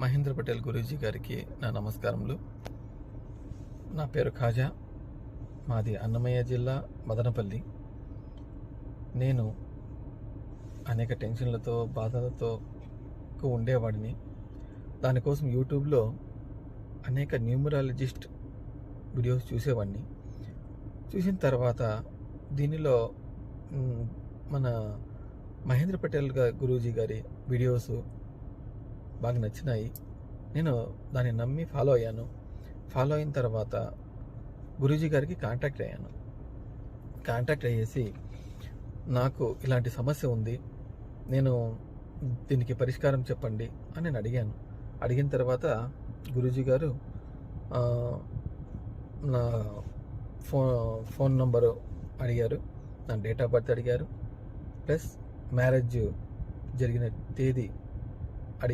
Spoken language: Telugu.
మహేంద్ర పటేల్ గురూజీ గారికి నా నమస్కారములు. నా పేరు ఖాజా, మాది అన్నమయ్య జిల్లా మదనపల్లి. నేను అనేక టెన్షన్లతో బాధలతో ఉండేవాడిని. దానికోసం యూట్యూబ్లో అనేక న్యూమరాలజిస్ట్ వీడియోస్ చూసేవాడిని. చూసిన తర్వాత దీనిలో మన మహేంద్ర పటేల్ గురూజీ గారి వీడియోస్ బాగా నచ్చినాయి. నేను దాన్ని నమ్మి ఫాలో అయ్యాను. ఫాలో అయిన తర్వాత గురూజీ గారికి కాంటాక్ట్ అయ్యాను. కాంటాక్ట్ అయ్యేసి నాకు ఇలాంటి సమస్య ఉంది, నేను దీనికి పరిష్కారం చెప్పండి అని నేను అడిగాను. అడిగిన తర్వాత గురూజీ గారు నా ఫోన్ నంబరు అడిగారు, నా డేట్ ఆఫ్ బర్త్ అడిగారు, ప్లస్ మ్యారేజ్ జరిగిన తేదీ